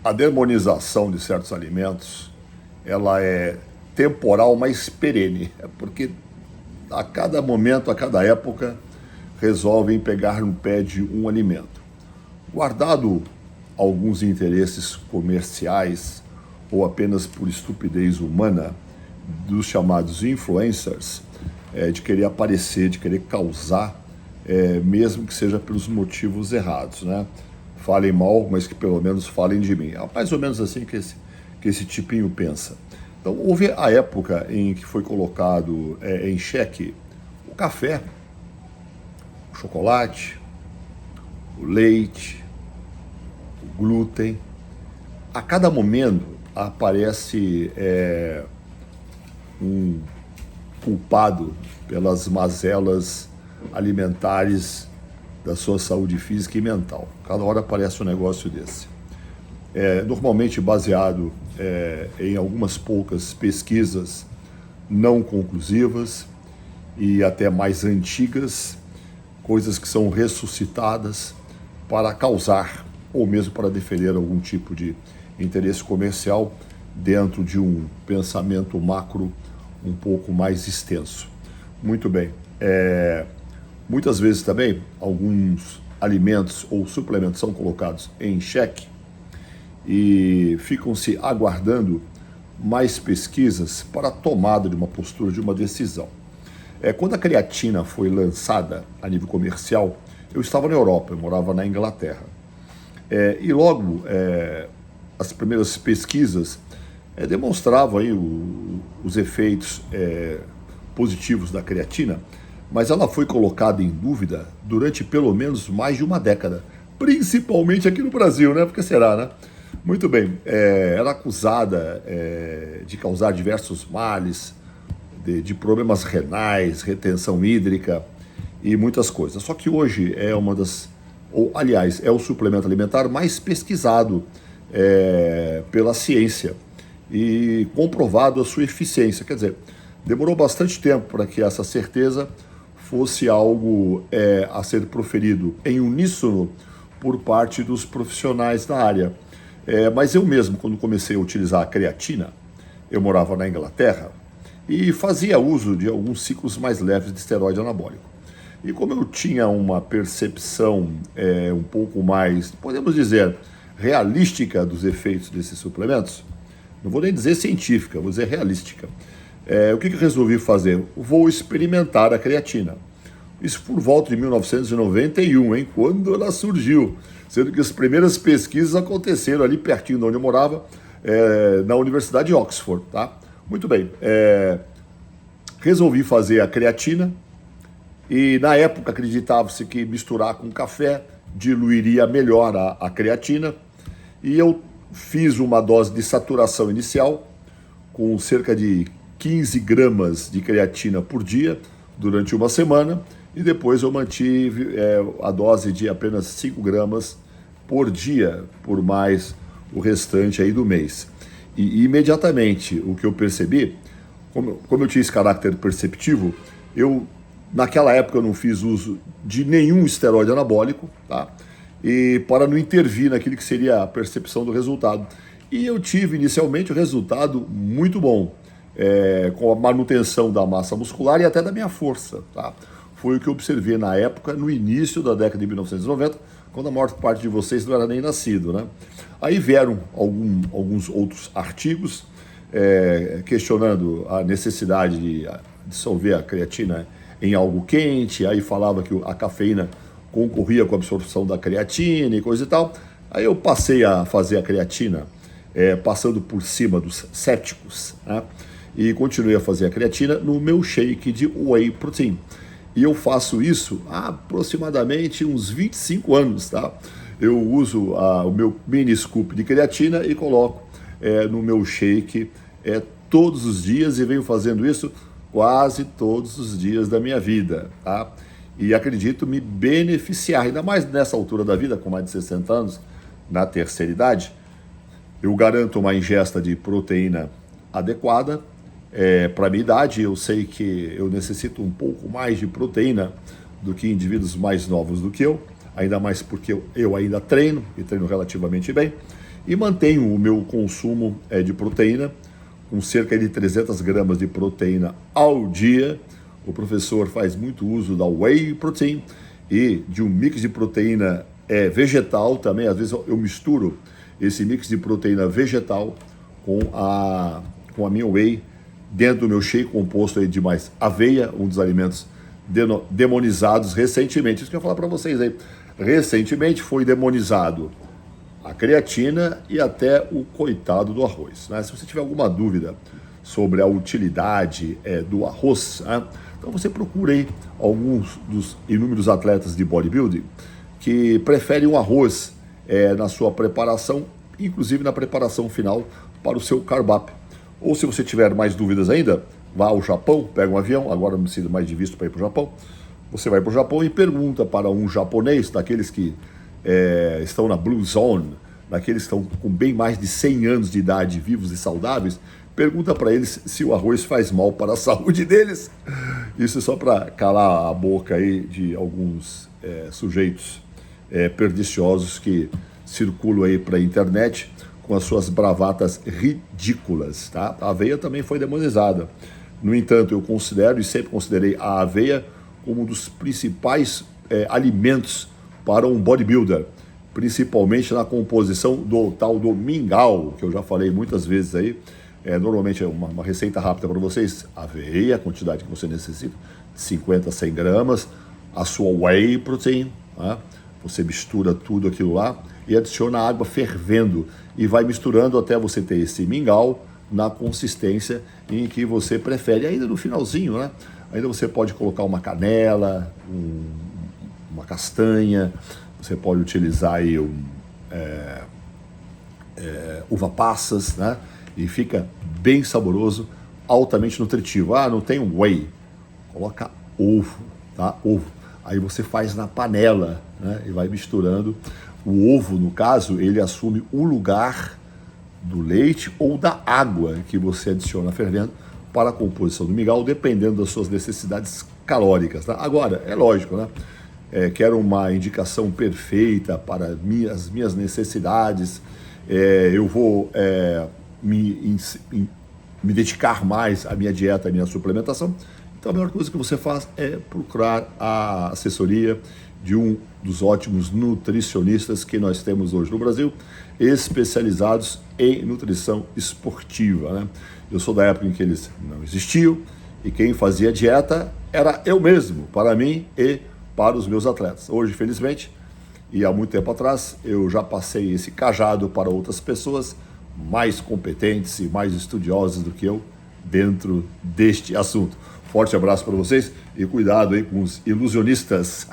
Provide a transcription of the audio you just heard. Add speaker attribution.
Speaker 1: A demonização de certos alimentos, ela é temporal, mas perene. É porque a cada momento, a cada época, resolvem pegar no pé de um alimento. Guardado alguns interesses comerciais ou apenas por estupidez humana dos chamados influencers, de querer aparecer, de querer causar, mesmo que seja pelos motivos errados, né? Falem mal, mas que pelo menos falem de mim. É mais ou menos assim que esse tipinho pensa. Então, houve a época em que foi colocado em xeque o café, o chocolate, o leite, o glúten. A cada momento aparece um culpado pelas mazelas alimentares da sua saúde física e mental. Cada hora aparece um negócio desse. Normalmente baseado em algumas poucas pesquisas não conclusivas e até mais antigas, coisas que são ressuscitadas para causar ou mesmo para defender algum tipo de interesse comercial dentro de um pensamento macro um pouco mais extenso. Muito bem. Muitas vezes também alguns alimentos ou suplementos são colocados em xeque e ficam-se aguardando mais pesquisas para a tomada de uma postura, de uma decisão. Quando a creatina foi lançada a nível comercial, eu estava na Europa, eu morava na Inglaterra. E logo as primeiras pesquisas demonstravam aí os efeitos positivos da creatina, mas ela foi colocada em dúvida durante pelo menos mais de uma década, principalmente aqui no Brasil, né? Porque será, né? Muito bem, ela é acusada de causar diversos males, de problemas renais, retenção hídrica e muitas coisas. Só que hoje é uma das, ou aliás, é o suplemento alimentar mais pesquisado pela ciência e comprovado a sua eficiência. Quer dizer, demorou bastante tempo para que essa certeza fosse algo a ser proferido em uníssono por parte dos profissionais da área. Mas eu mesmo, quando comecei a utilizar a creatina, eu morava na Inglaterra e fazia uso de alguns ciclos mais leves de esteroide anabólico. E como eu tinha uma percepção um pouco mais, podemos dizer, realística dos efeitos desses suplementos, não vou nem dizer científica, vou dizer realística, o que eu resolvi fazer? Vou experimentar a creatina. Isso por volta de 1991, hein, quando ela surgiu, sendo que as primeiras pesquisas aconteceram ali pertinho de onde eu morava, na Universidade de Oxford, tá? Muito bem, resolvi fazer a creatina e na época acreditava-se que misturar com café diluiria melhor a creatina e eu fiz uma dose de saturação inicial com cerca de 15 gramas de creatina por dia durante uma semana e depois eu mantive a dose de apenas 5 gramas por dia, por mais o restante aí do mês. E imediatamente o que eu percebi, como eu tinha esse caráter perceptivo, naquela época eu não fiz uso de nenhum esteroide anabólico, tá? E para não intervir naquilo que seria a percepção do resultado. E eu tive inicialmente um resultado muito bom, com a manutenção da massa muscular e até da minha força, tá? Foi o que eu observei na época, no início da década de 1990, quando a maior parte de vocês não era nem nascido, né? Aí vieram alguns outros artigos questionando a necessidade de dissolver a creatina em algo quente, aí falava que a cafeína concorria com a absorção da creatina e coisa e tal. Aí eu passei a fazer a creatina passando por cima dos céticos, né? E continuei a fazer a creatina no meu shake de whey protein. E eu faço isso há aproximadamente uns 25 anos, tá? Eu uso o meu mini scoop de creatina e coloco no meu shake todos os dias e venho fazendo isso quase todos os dias da minha vida, tá? E acredito me beneficiar, ainda mais nessa altura da vida, com mais de 60 anos, na terceira idade. Eu garanto uma ingesta de proteína adequada para a minha idade. Eu sei que eu necessito um pouco mais de proteína do que indivíduos mais novos do que eu, ainda mais porque eu ainda treino, e treino relativamente bem. e mantenho o meu consumo de proteína com cerca de 300 gramas de proteína ao dia. O professor faz muito uso da whey protein e de um mix de proteína vegetal também. Às vezes eu misturo esse mix de proteína vegetal com a minha whey dentro do meu shake composto aí de mais aveia, um dos alimentos demonizados recentemente. Isso que eu ia falar para vocês aí. Recentemente foi demonizado a creatina e até o coitado do arroz, né? Se você tiver alguma dúvida sobre a utilidade do arroz, né? Então você procura aí alguns dos inúmeros atletas de bodybuilding que preferem o arroz na sua preparação, inclusive na preparação final para o seu carb up. Ou se você tiver mais dúvidas ainda, vá ao Japão, pega um avião, agora não precisa mais de visto para ir para o Japão, você vai para o Japão e pergunta para um japonês, daqueles que estão na Blue Zone, daqueles que estão com bem mais de 100 anos de idade, vivos e saudáveis, pergunta para eles se o arroz faz mal para a saúde deles. Isso é só para calar a boca aí de alguns sujeitos perniciosos que circulam aí para a internet com as suas bravatas ridículas, tá? A aveia também foi demonizada. No entanto, eu considero e sempre considerei a aveia como um dos principais alimentos para um bodybuilder, principalmente na composição do tal do mingau, que eu já falei muitas vezes aí. Normalmente é uma receita rápida para vocês: aveia, a quantidade que você necessita, 50 a 100 gramas, a sua whey protein, né? Você mistura tudo aquilo lá e adiciona água fervendo e vai misturando até você ter esse mingau na consistência em que você prefere. Ainda no finalzinho, né? Ainda você pode colocar uma canela, uma castanha, você pode utilizar aí uva passas, né? E fica bem saboroso, altamente nutritivo. Ah, não tem whey? Coloca ovo, tá? Ovo. Aí você faz na panela, né? E vai misturando. O ovo, no caso, ele assume o lugar do leite ou da água que você adiciona fervendo para a composição do mingau, dependendo das suas necessidades calóricas, tá? Agora, é lógico, né? Quero uma indicação perfeita para as minhas necessidades. Eu vou me dedicar mais à minha dieta, à minha suplementação. Então a melhor coisa que você faz é procurar a assessoria de um dos ótimos nutricionistas que nós temos hoje no Brasil, especializados em nutrição esportiva, né? Eu sou da época em que eles não existiam e quem fazia dieta era eu mesmo, para mim e para os meus atletas. Hoje, felizmente, e há muito tempo atrás, eu já passei esse cajado para outras pessoas mais competentes e mais estudiosas do que eu dentro deste assunto. Forte abraço para vocês e cuidado aí com os ilusionistas.